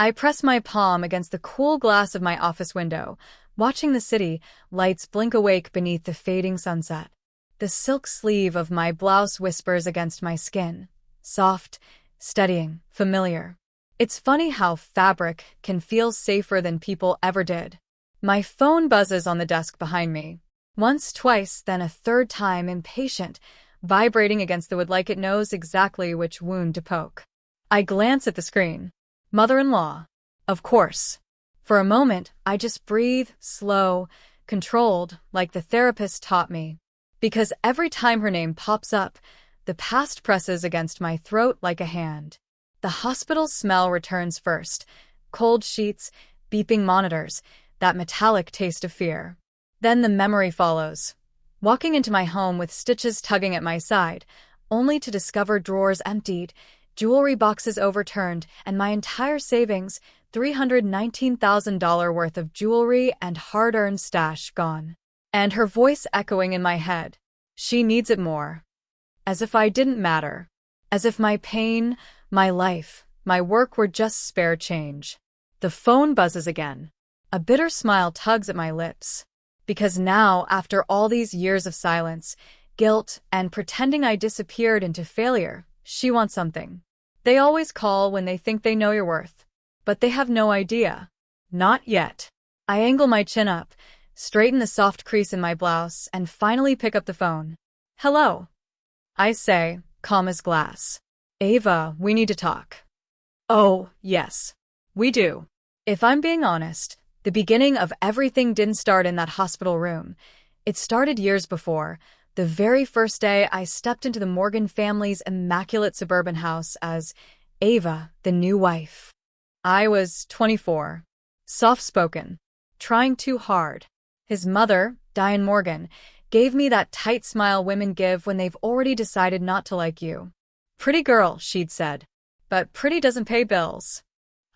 I press my palm against the cool glass of my office window, watching the city lights blink awake beneath the fading sunset. The silk sleeve of my blouse whispers against my skin, soft, steadying, familiar. It's funny how fabric can feel safer than people ever did. My phone buzzes on the desk behind me. Once, twice, then a third time, impatient, vibrating against the wood like it knows exactly which wound to poke. I glance at the screen. Mother-in-law. Of course. For a moment, I just breathe, slow, controlled, like the therapist taught me. Because every time her name pops up, the past presses against my throat like a hand. The hospital smell returns first. Cold sheets, beeping monitors, that metallic taste of fear. Then the memory follows. Walking into my home with stitches tugging at my side, only to discover drawers emptied, jewelry boxes overturned, and my entire savings, $319,000 worth of jewelry and hard-earned stash gone. And her voice echoing in my head. She needs it more. As if I didn't matter. As if my pain, my life, my work were just spare change. The phone buzzes again. A bitter smile tugs at my lips. Because now, after all these years of silence, guilt, and pretending I disappeared into failure, she wants something. They always call when they think they know your worth. But they have no idea. Not yet. I angle my chin up, straighten the soft crease in my blouse, and finally pick up the phone. Hello. I say, calm as glass. Ava, we need to talk. Oh, yes. We do. If I'm being honest, the beginning of everything didn't start in that hospital room. It started years before, the very first day I stepped into the Morgan family's immaculate suburban house as Ava, the new wife. I was 24, soft-spoken, trying too hard. His mother, Diane Morgan, gave me that tight smile women give when they've already decided not to like you. Pretty girl, she'd said. But pretty doesn't pay bills.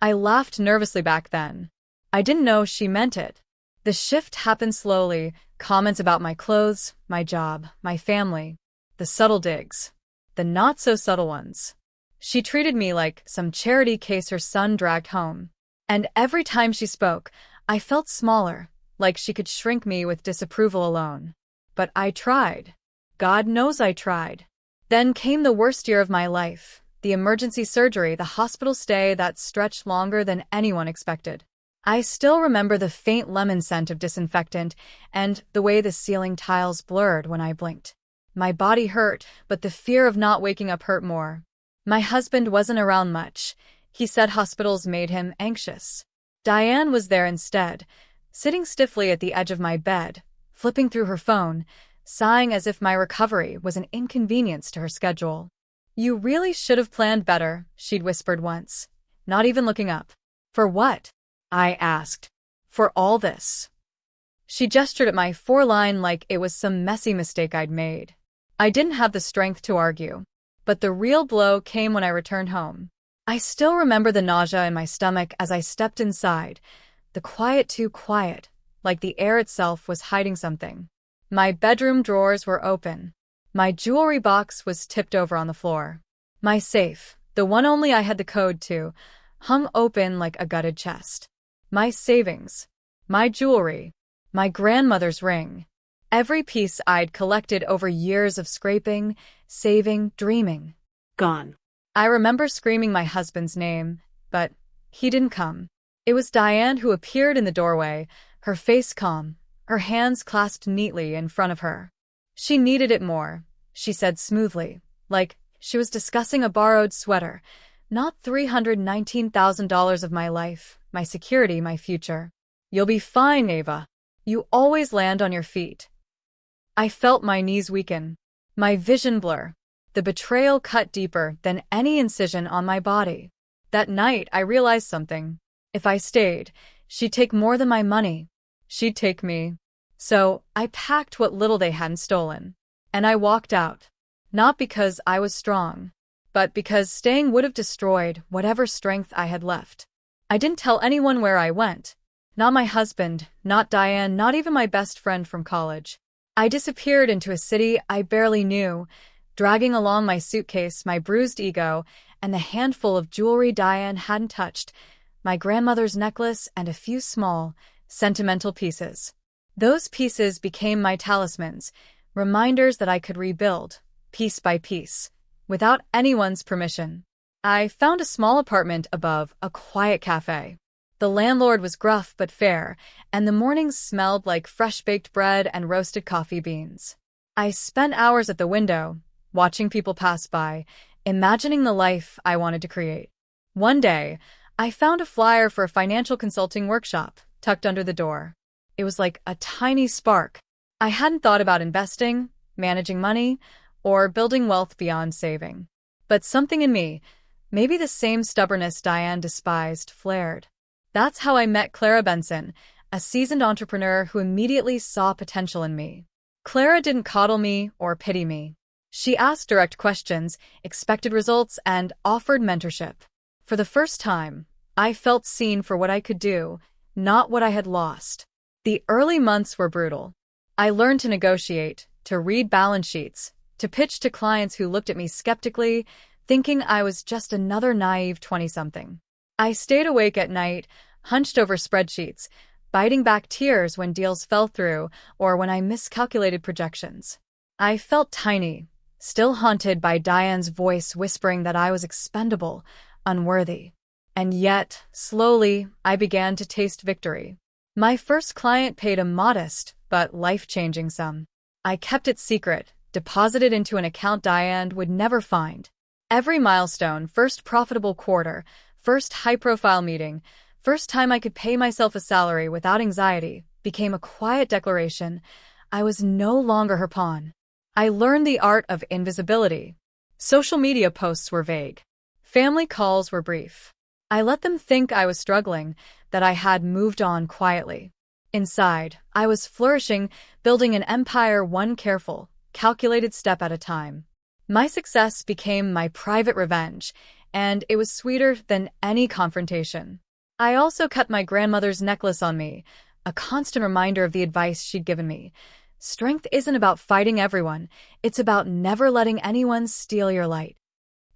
I laughed nervously back then. I didn't know she meant it. The shift happened slowly, comments about my clothes, my job, my family, the subtle digs, the not-so-subtle ones. She treated me like some charity case her son dragged home. And every time she spoke, I felt smaller, like she could shrink me with disapproval alone. But I tried. God knows I tried. Then came the worst year of my life, the emergency surgery, the hospital stay that stretched longer than anyone expected. I still remember the faint lemon scent of disinfectant and the way the ceiling tiles blurred when I blinked. My body hurt, but the fear of not waking up hurt more. My husband wasn't around much. He said hospitals made him anxious. Diane was there instead, sitting stiffly at the edge of my bed, flipping through her phone, sighing as if my recovery was an inconvenience to her schedule. You really should have planned better, she'd whispered once, not even looking up. For what? I asked. For all this. She gestured at my foreline like it was some messy mistake I'd made. I didn't have the strength to argue. But the real blow came when I returned home. I still remember the nausea in my stomach as I stepped inside, the quiet too quiet, like the air itself was hiding something. My bedroom drawers were open. My jewelry box was tipped over on the floor. My safe, the one only I had the code to, hung open like a gutted chest. My savings, my jewelry, my grandmother's ring, every piece I'd collected over years of scraping, saving, dreaming. Gone. I remember screaming my husband's name, but he didn't come. It was Diane who appeared in the doorway, her face calm, her hands clasped neatly in front of her. She needed it more, she said smoothly, like she was discussing a borrowed sweater, not $319,000 of my life, my security, my future. You'll be fine, Ava. You always land on your feet. I felt my knees weaken, my vision blur. The betrayal cut deeper than any incision on my body. That night, I realized something. If I stayed, she'd take more than my money. She'd take me. So, I packed what little they hadn't stolen. And I walked out. Not because I was strong, but because staying would have destroyed whatever strength I had left. I didn't tell anyone where I went. Not my husband, not Diane, not even my best friend from college. I disappeared into a city I barely knew, dragging along my suitcase, my bruised ego, and the handful of jewelry Diane hadn't touched, my grandmother's necklace, and a few small, sentimental pieces. Those pieces became my talismans, reminders that I could rebuild, piece by piece, without anyone's permission. I found a small apartment above a quiet cafe. The landlord was gruff but fair, and the mornings smelled like fresh-baked bread and roasted coffee beans. I spent hours at the window, watching people pass by, imagining the life I wanted to create. One day, I found a flyer for a financial consulting workshop tucked under the door. It was like a tiny spark. I hadn't thought about investing, managing money, or building wealth beyond saving. But something in me, maybe the same stubbornness Diane despised, flared. That's how I met Clara Benson, a seasoned entrepreneur who immediately saw potential in me. Clara didn't coddle me or pity me. She asked direct questions, expected results, and offered mentorship. For the first time, I felt seen for what I could do, not what I had lost. The early months were brutal. I learned to negotiate, to read balance sheets, to pitch to clients who looked at me skeptically, thinking I was just another naive 20-something. I stayed awake at night, hunched over spreadsheets, biting back tears when deals fell through or when I miscalculated projections. I felt tiny, still haunted by Diane's voice whispering that I was expendable, unworthy. And yet, slowly, I began to taste victory. My first client paid a modest but life-changing sum. I kept it secret, deposited into an account Diane would never find. Every milestone, first profitable quarter, first high-profile meeting, first time I could pay myself a salary without anxiety, became a quiet declaration. I was no longer her pawn. I learned the art of invisibility. Social media posts were vague. Family calls were brief. I let them think I was struggling, that I had moved on quietly. Inside, I was flourishing, building an empire one careful, calculated step at a time. My success became my private revenge, and it was sweeter than any confrontation. I also kept my grandmother's necklace on me, a constant reminder of the advice she'd given me. Strength isn't about fighting everyone, it's about never letting anyone steal your light.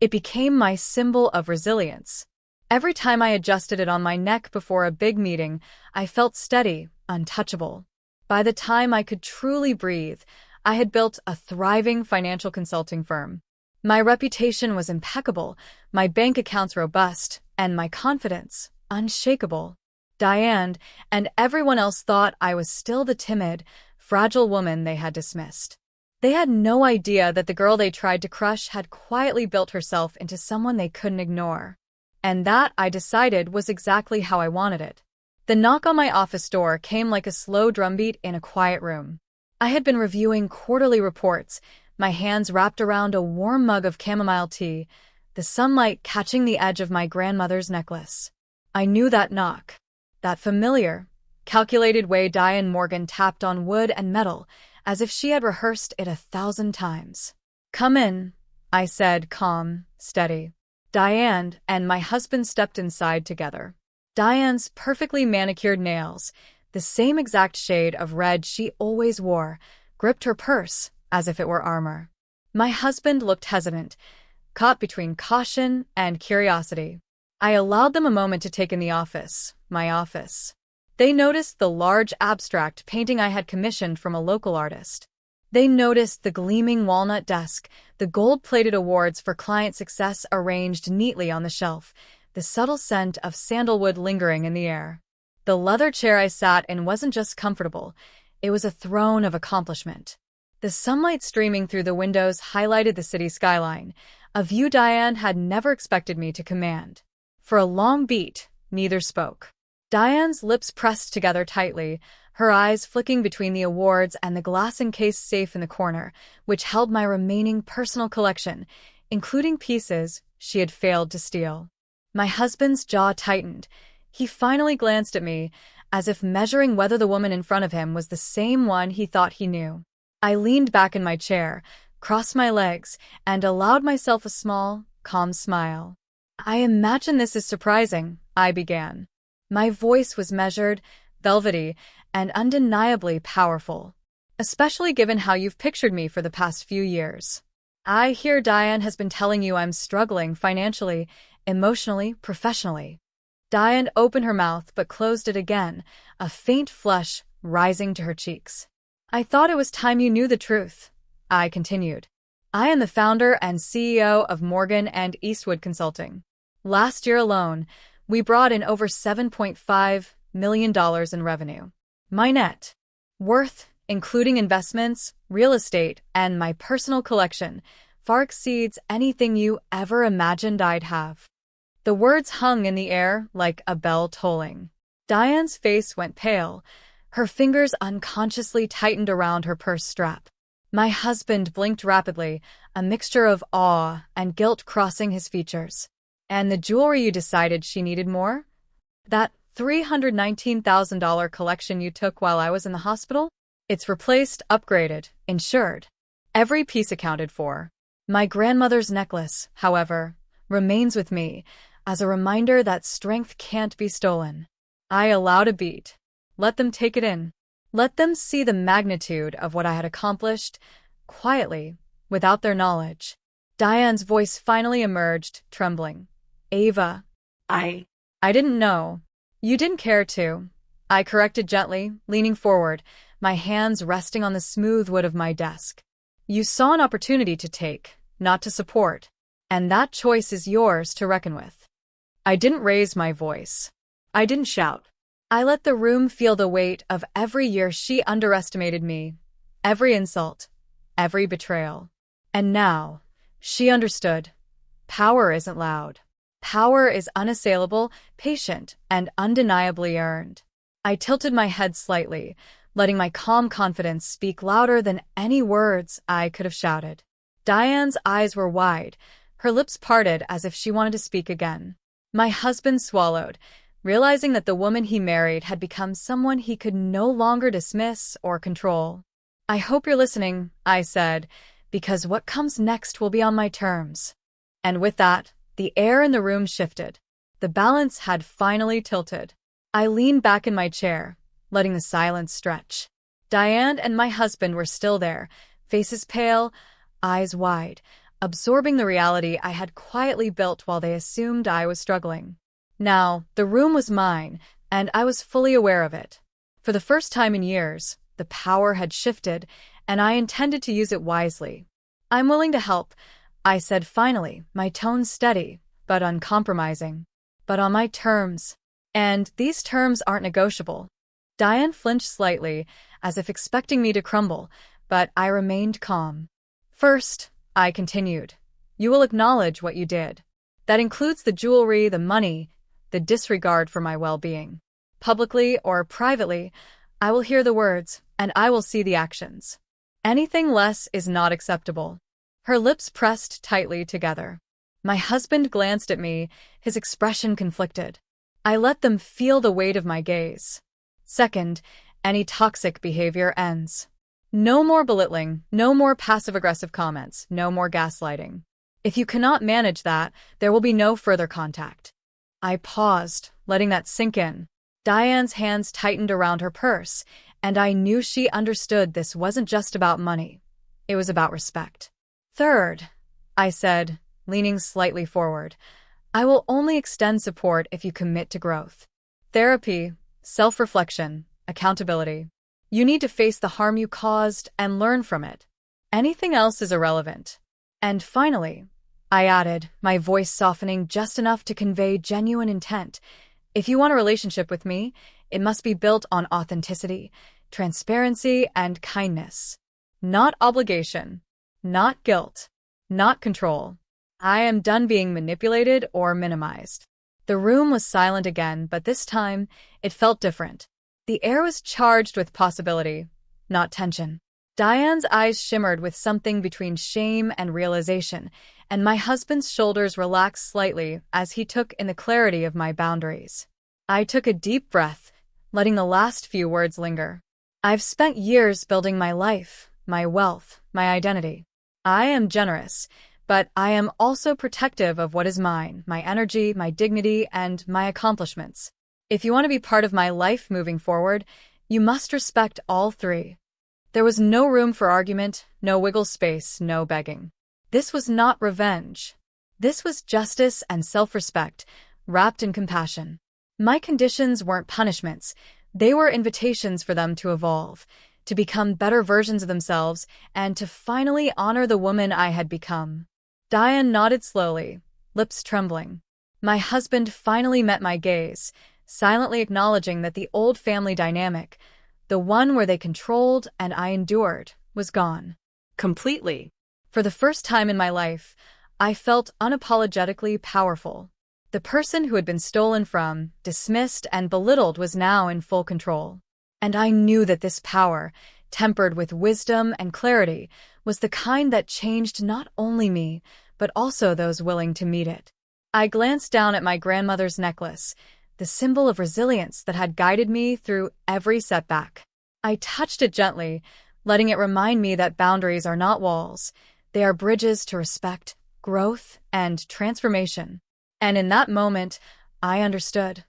It became my symbol of resilience. Every time I adjusted it on my neck before a big meeting, I felt steady, untouchable. By the time I could truly breathe, I had built a thriving financial consulting firm. My reputation was impeccable, my bank accounts robust, and my confidence unshakable. Diane and everyone else thought I was still the timid, fragile woman they had dismissed. They had no idea that the girl they tried to crush had quietly built herself into someone they couldn't ignore. And that, I decided, was exactly how I wanted it. The knock on my office door came like a slow drumbeat in a quiet room. I had been reviewing quarterly reports, my hands wrapped around a warm mug of chamomile tea, the sunlight catching the edge of my grandmother's necklace. I knew that knock. That familiar, calculated way Diane Morgan tapped on wood and metal, as if she had rehearsed it 1,000 times. "Come in," I said, calm, steady. Diane and my husband stepped inside together. Diane's perfectly manicured nails, the same exact shade of red she always wore, gripped her purse as if it were armor. My husband looked hesitant, caught between caution and curiosity. I allowed them a moment to take in the office, my office. They noticed the large abstract painting I had commissioned from a local artist. They noticed the gleaming walnut desk, the gold-plated awards for client success arranged neatly on the shelf, the subtle scent of sandalwood lingering in the air. The leather chair I sat in wasn't just comfortable, it was a throne of accomplishment. The sunlight streaming through the windows highlighted the city skyline, a view Diane had never expected me to command. For a long beat, neither spoke. Diane's lips pressed together tightly, her eyes flicking between the awards and the glass-encased safe in the corner, which held my remaining personal collection, including pieces she had failed to steal. My husband's jaw tightened. He finally glanced at me, as if measuring whether the woman in front of him was the same one he thought he knew. I leaned back in my chair, crossed my legs, and allowed myself a small, calm smile. "I imagine this is surprising," I began. My voice was measured, velvety, and undeniably powerful, especially given how you've pictured me for the past few years. "I hear Diane has been telling you I'm struggling financially, emotionally, professionally." Diane opened her mouth but closed it again, a faint flush rising to her cheeks. I thought it was time you knew the truth, I continued. I am the founder and CEO of Morgan and Eastwood Consulting. Last year alone, we brought in over $7.5 million in revenue. My net worth, including investments, real estate, and my personal collection, far exceeds anything you ever imagined I'd have. The words hung in the air like a bell tolling. Diane's face went pale. Her fingers unconsciously tightened around her purse strap. My husband blinked rapidly, a mixture of awe and guilt crossing his features. And the jewelry you decided she needed more? That $319,000 collection you took while I was in the hospital? It's replaced, upgraded, insured. Every piece accounted for. My grandmother's necklace, however, remains with me as a reminder that strength can't be stolen. I allowed a beat. Let them take it in. Let them see the magnitude of what I had accomplished, quietly, without their knowledge. Diane's voice finally emerged, trembling. Ava. I didn't know. You didn't care to. I corrected gently, leaning forward, my hands resting on the smooth wood of my desk. You saw an opportunity to take, not to support. And that choice is yours to reckon with. I didn't raise my voice. I didn't shout. I let the room feel the weight of every year she underestimated me, every insult, every betrayal. And now, she understood. Power isn't loud. Power is unassailable, patient, and undeniably earned. I tilted my head slightly, letting my calm confidence speak louder than any words I could have shouted. Diane's eyes were wide, her lips parted as if she wanted to speak again. My husband swallowed, realizing that the woman he married had become someone he could no longer dismiss or control. I hope you're listening, I said, because what comes next will be on my terms. And with that, the air in the room shifted. The balance had finally tilted. I leaned back in my chair, letting the silence stretch. Diane and my husband were still there, faces pale, eyes wide, absorbing the reality I had quietly built while they assumed I was struggling. Now, the room was mine, and I was fully aware of it. For the first time in years, the power had shifted, and I intended to use it wisely. I'm willing to help, I said finally, my tone steady, but uncompromising. But on my terms. And these terms aren't negotiable. Diane flinched slightly, as if expecting me to crumble, but I remained calm. First, I continued, you will acknowledge what you did. That includes the jewelry, the money, the disregard for my well-being. Publicly or privately, I will hear the words, and I will see the actions. Anything less is not acceptable. Her lips pressed tightly together. My husband glanced at me, his expression conflicted. I let them feel the weight of my gaze. Second, any toxic behavior ends. No more belittling, no more passive-aggressive comments, no more gaslighting. If you cannot manage that, there will be no further contact. I paused, letting that sink in. Diane's hands tightened around her purse, and I knew she understood this wasn't just about money. It was about respect. Third, I said, leaning slightly forward, I will only extend support if you commit to growth. Therapy, self-reflection, accountability. You need to face the harm you caused and learn from it. Anything else is irrelevant. And finally, I added, my voice softening just enough to convey genuine intent. If you want a relationship with me, it must be built on authenticity, transparency, and kindness. Not obligation. Not guilt. Not control. I am done being manipulated or minimized. The room was silent again, but this time, it felt different. The air was charged with possibility, not tension. Diane's eyes shimmered with something between shame and realization, and my husband's shoulders relaxed slightly as he took in the clarity of my boundaries. I took a deep breath, letting the last few words linger. I've spent years building my life, my wealth, my identity. I am generous, but I am also protective of what is mine, my energy, my dignity, and my accomplishments. If you want to be part of my life moving forward, you must respect all three. There was no room for argument, no wiggle space, no begging. This was not revenge. This was justice and self-respect, wrapped in compassion. My conditions weren't punishments. They were invitations for them to evolve, to become better versions of themselves, and to finally honor the woman I had become. Diane nodded slowly, lips trembling. My husband finally met my gaze, silently acknowledging that the old family dynamic, the one where they controlled and I endured, was gone. Completely. For the first time in my life, I felt unapologetically powerful. The person who had been stolen from, dismissed, and belittled was now in full control. And I knew that this power, tempered with wisdom and clarity, was the kind that changed not only me, but also those willing to meet it. I glanced down at my grandmother's necklace, the symbol of resilience that had guided me through every setback. I touched it gently, letting it remind me that boundaries are not walls. They are bridges to respect, growth, and transformation. And in that moment, I understood.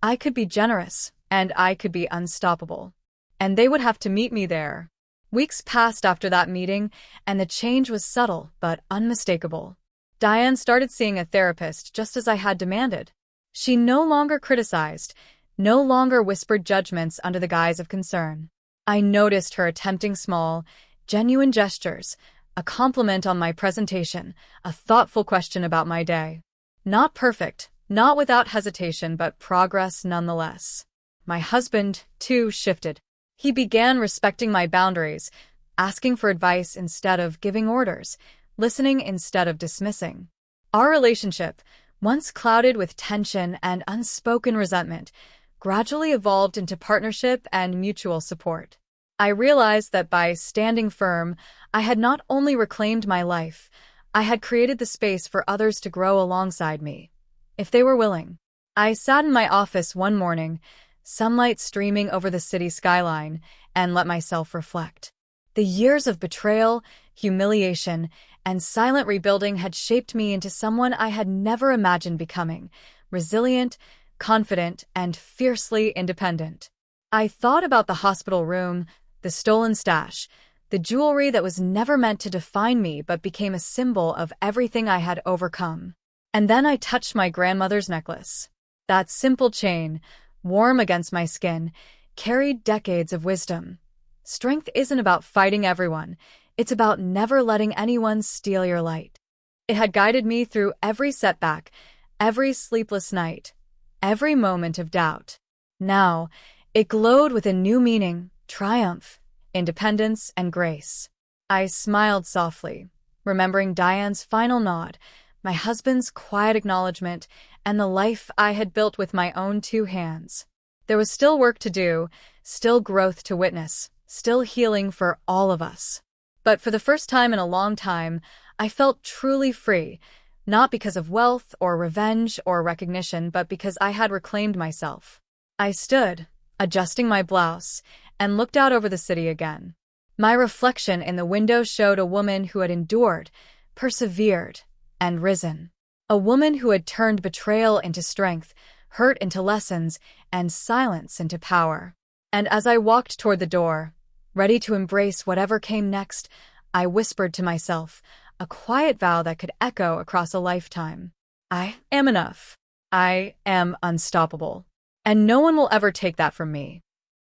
I could be generous, and I could be unstoppable. And they would have to meet me there. Weeks passed after that meeting, and the change was subtle but unmistakable. Diane started seeing a therapist just as I had demanded. She no longer criticized, no longer whispered judgments under the guise of concern. I noticed her attempting small, genuine gestures, a compliment on my presentation, a thoughtful question about my day. Not perfect, not without hesitation, but progress nonetheless. My husband, too, shifted. He began respecting my boundaries, asking for advice instead of giving orders, listening instead of dismissing. Our relationship, once clouded with tension and unspoken resentment, gradually evolved into partnership and mutual support. I realized that by standing firm, I had not only reclaimed my life, I had created the space for others to grow alongside me, if they were willing. I sat in my office one morning, sunlight streaming over the city skyline, and let myself reflect. The years of betrayal, humiliation, and silent rebuilding had shaped me into someone I had never imagined becoming, resilient, confident, and fiercely independent. I thought about the hospital room, the stolen stash, the jewelry that was never meant to define me but became a symbol of everything I had overcome. And then I touched my grandmother's necklace. That simple chain, warm against my skin, carried decades of wisdom. Strength isn't about fighting everyone. It's about never letting anyone steal your light. It had guided me through every setback, every sleepless night, every moment of doubt. Now, it glowed with a new meaning, triumph, independence, and grace. I smiled softly, remembering Diane's final nod, my husband's quiet acknowledgement, and the life I had built with my own two hands. There was still work to do, still growth to witness, still healing for all of us. But for the first time in a long time, I felt truly free, not because of wealth or revenge or recognition, but because I had reclaimed myself. I stood, adjusting my blouse, and looked out over the city again. My reflection in the window showed a woman who had endured, persevered, and risen. A woman who had turned betrayal into strength, hurt into lessons, and silence into power. And as I walked toward the door, ready to embrace whatever came next, I whispered to myself, a quiet vow that could echo across a lifetime. I am enough. I am unstoppable. And no one will ever take that from me.